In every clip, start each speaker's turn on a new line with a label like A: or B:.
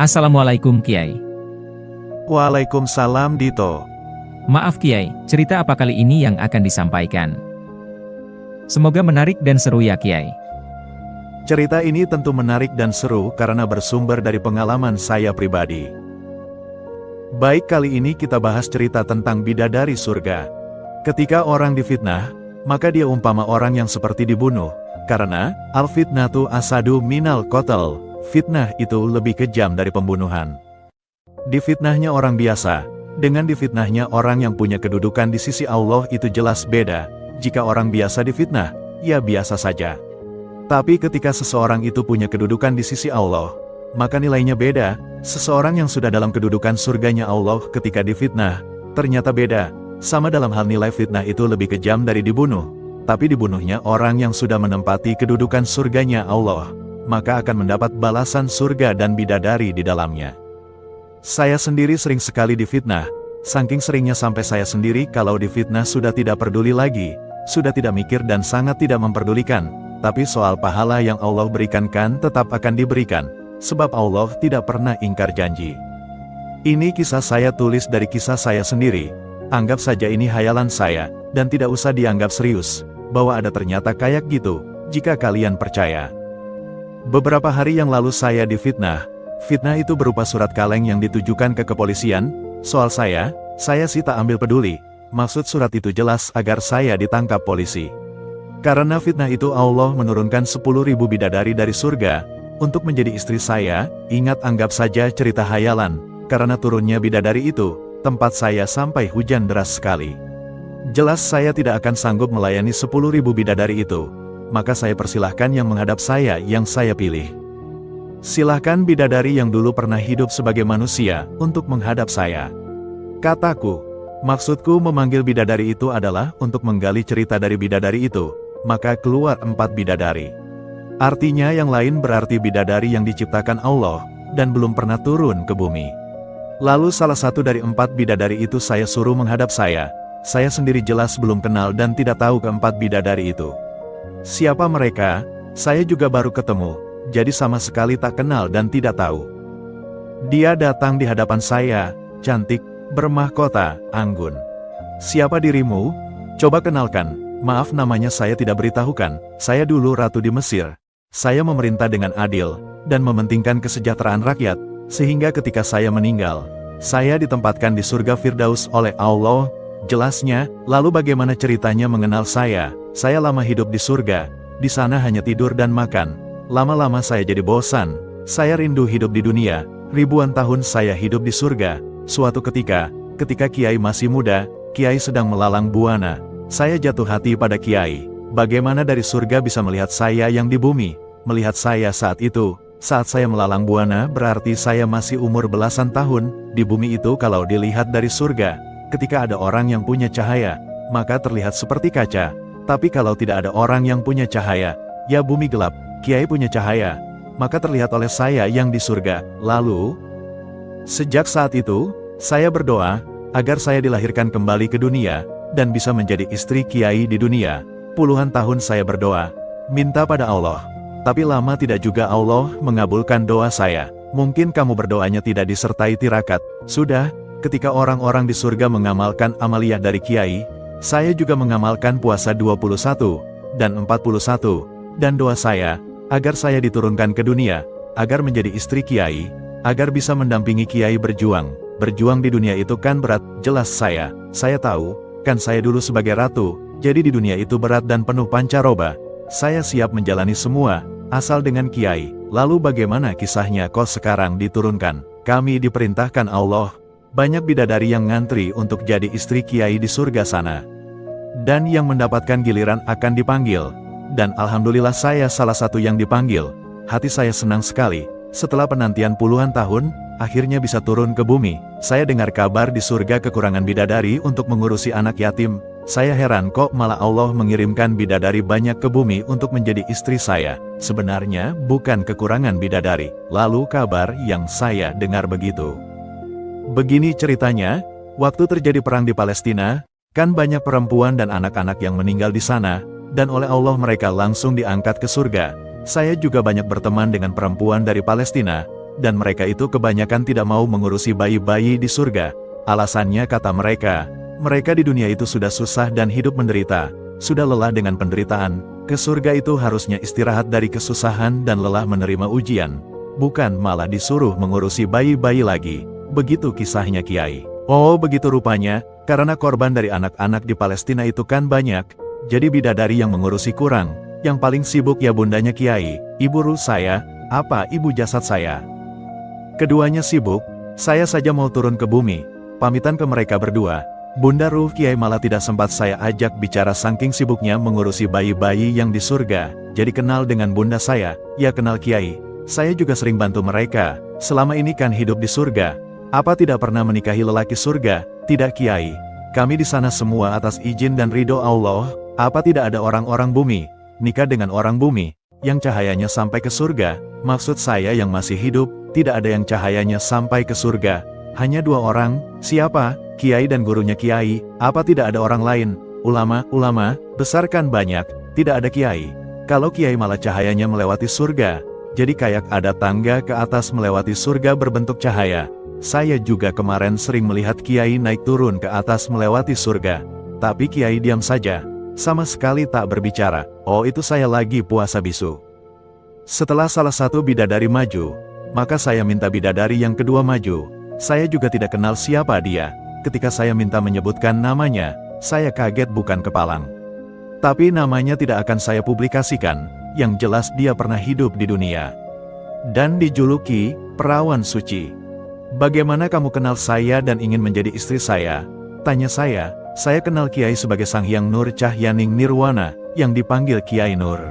A: Assalamualaikum Kiai.
B: Waalaikumsalam Dito.
A: Maaf Kiai, cerita apa kali ini yang akan disampaikan? Semoga menarik dan seru ya Kiai.
B: Cerita ini tentu menarik dan seru karena bersumber dari pengalaman saya pribadi. Baik, kali ini kita bahas cerita tentang bidadari surga. Ketika orang difitnah, maka dia umpama orang yang seperti dibunuh. Karena, al-fitnatu asadu minal qatl. Fitnah itu lebih kejam dari pembunuhan. Difitnahnya orang biasa, dengan difitnahnya orang yang punya kedudukan di sisi Allah itu jelas beda. Jika orang biasa difitnah, ya biasa saja. Tapi ketika seseorang itu punya kedudukan di sisi Allah, maka nilainya beda. Seseorang yang sudah dalam kedudukan surganya Allah ketika difitnah, ternyata beda. Sama dalam hal nilai fitnah itu lebih kejam dari dibunuh. Tapi dibunuhnya orang yang sudah menempati kedudukan surganya Allah, maka akan mendapat balasan surga dan bidadari di dalamnya. Saya sendiri sering sekali difitnah, saking seringnya sampai saya sendiri kalau difitnah sudah tidak peduli lagi, sudah tidak mikir dan sangat tidak memperdulikan. Tapi soal pahala yang Allah berikan kan tetap akan diberikan, sebab Allah tidak pernah ingkar janji. Ini kisah saya tulis dari kisah saya sendiri, anggap saja ini hayalan saya, dan tidak usah dianggap serius, bahwa ada ternyata kayak gitu, jika kalian percaya. Beberapa hari yang lalu saya difitnah. Fitnah itu berupa surat kaleng yang ditujukan ke kepolisian. Soal saya sih tak ambil peduli. Maksud surat itu jelas agar saya ditangkap polisi. Karena fitnah itu Allah menurunkan 10.000 bidadari dari surga untuk menjadi istri saya. Ingat, anggap saja cerita hayalan. Karena turunnya bidadari itu, tempat saya sampai hujan deras sekali. Jelas saya tidak akan sanggup melayani 10.000 bidadari itu. Maka saya persilahkan yang menghadap saya yang saya pilih. Silahkan bidadari yang dulu pernah hidup sebagai manusia untuk menghadap saya. Kataku, maksudku memanggil bidadari itu adalah untuk menggali cerita dari bidadari itu. Maka keluar 4 bidadari. Artinya yang lain berarti bidadari yang diciptakan Allah dan belum pernah turun ke bumi. Lalu salah satu dari 4 bidadari itu saya suruh menghadap saya. Saya sendiri jelas belum kenal dan tidak tahu keempat bidadari itu. Siapa mereka? Saya juga baru ketemu, jadi sama sekali tak kenal dan tidak tahu. Dia datang di hadapan saya, cantik, bermahkota, anggun. Siapa dirimu? Coba kenalkan. Maaf, namanya saya tidak beritahukan. Saya dulu ratu di Mesir. Saya memerintah dengan adil, dan mementingkan kesejahteraan rakyat, sehingga ketika saya meninggal, saya ditempatkan di surga Firdaus oleh Allah. Jelasnya, lalu bagaimana ceritanya mengenal saya? Saya lama hidup di surga, di sana hanya tidur dan makan. Lama-lama saya jadi bosan, saya rindu hidup di dunia. Ribuan tahun saya hidup di surga. Suatu ketika Kiai masih muda, Kiai sedang melalang buana. Saya jatuh hati pada Kiai. Bagaimana dari surga bisa melihat saya yang di bumi? Melihat saya saat itu, saat saya melalang buana berarti saya masih umur belasan tahun. Di bumi itu kalau dilihat dari surga, ketika ada orang yang punya cahaya, maka terlihat seperti kaca. Tapi kalau tidak ada orang yang punya cahaya, ya bumi gelap. Kiai punya cahaya, maka terlihat oleh saya yang di surga. Lalu, sejak saat itu, saya berdoa, agar saya dilahirkan kembali ke dunia, dan bisa menjadi istri Kiai di dunia. Puluhan tahun saya berdoa, minta pada Allah. Tapi lama tidak juga Allah mengabulkan doa saya. Mungkin kamu berdoanya tidak disertai tirakat. Sudah, ketika orang-orang di surga mengamalkan amaliyah dari Kiai, saya juga mengamalkan puasa 21 dan 41, dan doa saya, agar saya diturunkan ke dunia, agar menjadi istri Kiai, agar bisa mendampingi Kiai berjuang. Berjuang di dunia itu kan berat, jelas saya tahu, kan saya dulu sebagai ratu, jadi di dunia itu berat dan penuh pancaroba. Saya siap menjalani semua, asal dengan Kiai. Lalu bagaimana kisahnya kok sekarang diturunkan? Kami diperintahkan Allah. Banyak bidadari yang ngantri untuk jadi istri Kiai di surga sana. Dan yang mendapatkan giliran akan dipanggil. Dan alhamdulillah saya salah satu yang dipanggil. Hati saya senang sekali. Setelah penantian puluhan tahun, akhirnya bisa turun ke bumi. Saya dengar kabar di surga kekurangan bidadari untuk mengurusi anak yatim. Saya heran kok malah Allah mengirimkan bidadari banyak ke bumi untuk menjadi istri saya. Sebenarnya bukan kekurangan bidadari. Lalu kabar yang saya dengar begitu. Begini ceritanya, waktu terjadi perang di Palestina, kan banyak perempuan dan anak-anak yang meninggal di sana, dan oleh Allah mereka langsung diangkat ke surga. Saya juga banyak berteman dengan perempuan dari Palestina, dan mereka itu kebanyakan tidak mau mengurusi bayi-bayi di surga. Alasannya kata mereka di dunia itu sudah susah dan hidup menderita, sudah lelah dengan penderitaan, ke surga itu harusnya istirahat dari kesusahan dan lelah menerima ujian, bukan malah disuruh mengurusi bayi-bayi lagi. Begitu kisahnya Kiai. Oh begitu rupanya, karena korban dari anak-anak di Palestina itu kan banyak, jadi bidadari yang mengurusi kurang. Yang paling sibuk ya bundanya Kiai, ibu ruh saya, ibu jasad saya. Keduanya sibuk, saya saja mau turun ke bumi, pamitan ke mereka berdua. Bunda ruh Kiai malah tidak sempat saya ajak bicara saking sibuknya mengurusi bayi-bayi yang di surga. Jadi kenal dengan bunda saya, ya kenal Kiai. Saya juga sering bantu mereka, selama ini kan hidup di surga. Apa tidak pernah menikahi lelaki surga? Tidak Kiai. Kami di sana semua atas izin dan ridho Allah. Apa tidak ada orang-orang bumi, nikah dengan orang bumi, yang cahayanya sampai ke surga? Maksud saya yang masih hidup, tidak ada yang cahayanya sampai ke surga. Hanya 2 orang, siapa? Kiai dan gurunya Kiai. Apa tidak ada orang lain? Ulama besar kan banyak, tidak ada Kiai. Kalau Kiai malah cahayanya melewati surga, jadi kayak ada tangga ke atas melewati surga berbentuk cahaya. Saya juga kemarin sering melihat Kiai naik turun ke atas melewati surga. Tapi Kiai diam saja, sama sekali tak berbicara. Oh itu saya lagi puasa bisu. Setelah salah satu bidadari maju, maka saya minta bidadari yang kedua maju. Saya juga tidak kenal siapa dia. Ketika saya minta menyebutkan namanya, saya kaget bukan kepalang. Tapi namanya tidak akan saya publikasikan, yang jelas dia pernah hidup di dunia. Dan dijuluki perawan suci. Bagaimana kamu kenal saya dan ingin menjadi istri saya? Tanya saya kenal Kiai sebagai Sang Hyang Nur Cahyaning Nirwana, yang dipanggil Kiai Nur.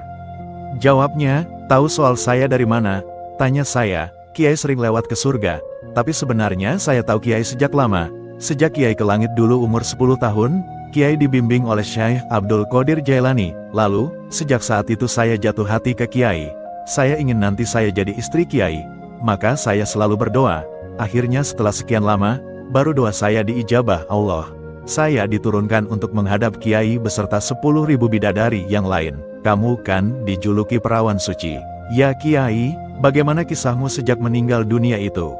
B: Jawabnya, tahu soal saya dari mana? Tanya saya, Kiai sering lewat ke surga, tapi sebenarnya saya tahu Kiai sejak lama. Sejak Kiai ke langit dulu umur 10 tahun, Kiai dibimbing oleh Syekh Abdul Qadir Jailani. Lalu, sejak saat itu saya jatuh hati ke Kiai. Saya ingin nanti saya jadi istri Kiai. Maka saya selalu berdoa. Akhirnya setelah sekian lama, baru doa saya diijabah Allah. Saya diturunkan untuk menghadap Kiai beserta 10.000 bidadari yang lain. Kamu kan dijuluki perawan suci. Ya Kiai, bagaimana kisahmu sejak meninggal dunia itu?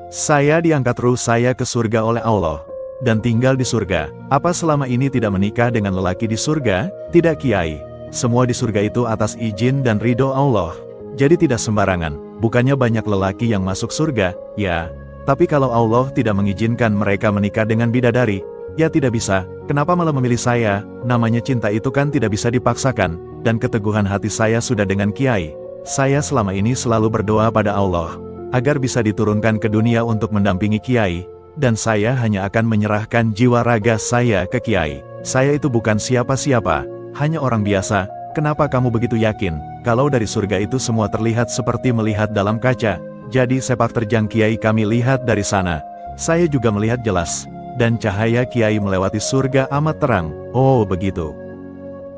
B: Saya diangkat ruh saya ke surga oleh Allah, dan tinggal di surga. Apa selama ini tidak menikah dengan lelaki di surga? Tidak Kiai. Semua di surga itu atas izin dan ridho Allah. Jadi tidak sembarangan. Bukannya banyak lelaki yang masuk surga, ya. Tapi kalau Allah tidak mengizinkan mereka menikah dengan bidadari, ya tidak bisa. Kenapa malah memilih saya? Namanya cinta itu kan tidak bisa dipaksakan, dan keteguhan hati saya sudah dengan Kiai. Saya selama ini selalu berdoa pada Allah agar bisa diturunkan ke dunia untuk mendampingi Kiai, dan saya hanya akan menyerahkan jiwa raga saya ke Kiai. Saya itu bukan siapa-siapa, hanya orang biasa. Kenapa kamu begitu yakin, kalau dari surga itu semua terlihat seperti melihat dalam kaca? Jadi sepak terjang Kiai kami lihat dari sana. Saya juga melihat jelas, dan cahaya Kiai melewati surga amat terang. Oh begitu.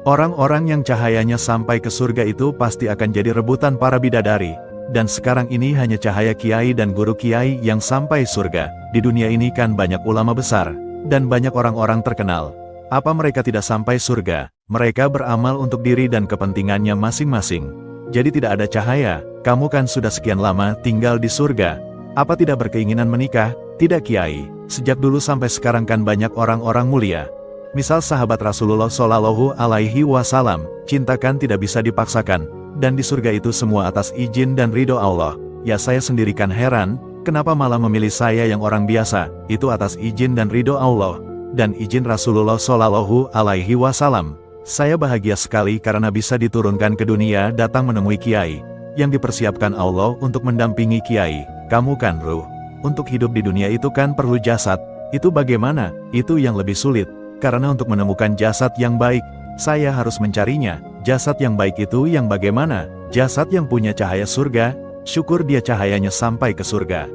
B: Orang-orang yang cahayanya sampai ke surga itu pasti akan jadi rebutan para bidadari. Dan sekarang ini hanya cahaya Kiai dan guru Kiai yang sampai surga. Di dunia ini kan banyak ulama besar, dan banyak orang-orang terkenal. Apa mereka tidak sampai surga? Mereka beramal untuk diri dan kepentingannya masing-masing. Jadi tidak ada cahaya. Kamu kan sudah sekian lama tinggal di surga. Apa tidak berkeinginan menikah? Tidak Kiai. Sejak dulu sampai sekarang kan banyak orang-orang mulia. Misal sahabat Rasulullah Shallallahu Alaihi Wasallam. Cinta kan tidak bisa dipaksakan. Dan di surga itu semua atas izin dan ridho Allah. Ya saya sendiri kan heran, kenapa malah memilih saya yang orang biasa? Itu atas izin dan ridho Allah, dan izin Rasulullah Shallallahu Alaihi Wasallam. Saya bahagia sekali karena bisa diturunkan ke dunia datang menemui Kiai, yang dipersiapkan Allah untuk mendampingi Kiai. Kamu kan ruh. Untuk hidup di dunia itu kan perlu jasad. Itu bagaimana? Itu yang lebih sulit. Karena untuk menemukan jasad yang baik, saya harus mencarinya. Jasad yang baik itu yang bagaimana? Jasad yang punya cahaya surga, syukur dia cahayanya sampai ke surga.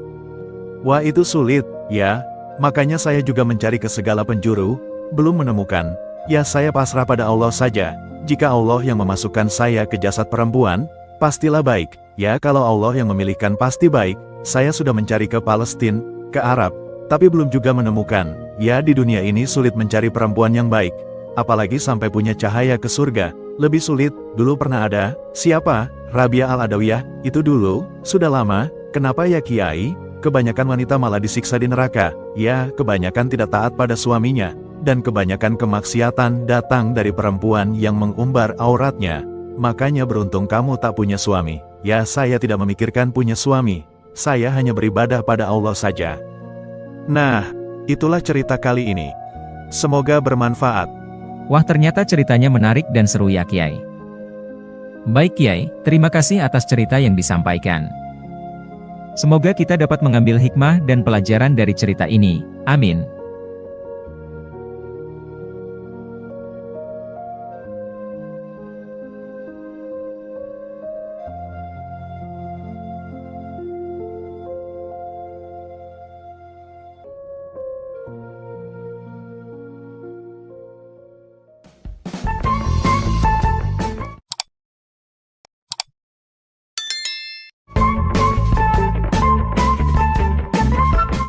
B: Wah itu sulit, ya. Makanya saya juga mencari ke segala penjuru, belum menemukan. Ya saya pasrah pada Allah saja. Jika Allah yang memasukkan saya ke jasad perempuan, pastilah baik. Ya kalau Allah yang memilihkan pasti baik. Saya sudah mencari ke Palestina, ke Arab, tapi belum juga menemukan. Ya di dunia ini sulit mencari perempuan yang baik. Apalagi sampai punya cahaya ke surga. Lebih sulit. Dulu pernah ada. Siapa? Rabia Al-Adawiyah. Itu dulu. Sudah lama. Kenapa ya Kiai? Kebanyakan wanita malah disiksa di neraka. Ya, kebanyakan tidak taat pada suaminya. Dan kebanyakan kemaksiatan datang dari perempuan yang mengumbar auratnya. Makanya beruntung kamu tak punya suami. Ya, saya tidak memikirkan punya suami. Saya hanya beribadah pada Allah saja. Nah, itulah cerita kali ini. Semoga bermanfaat.
A: Wah, ternyata ceritanya menarik dan seru ya Kiai. Baik Kiai, terima kasih atas cerita yang disampaikan. Semoga kita dapat mengambil hikmah dan pelajaran dari cerita ini. Amin.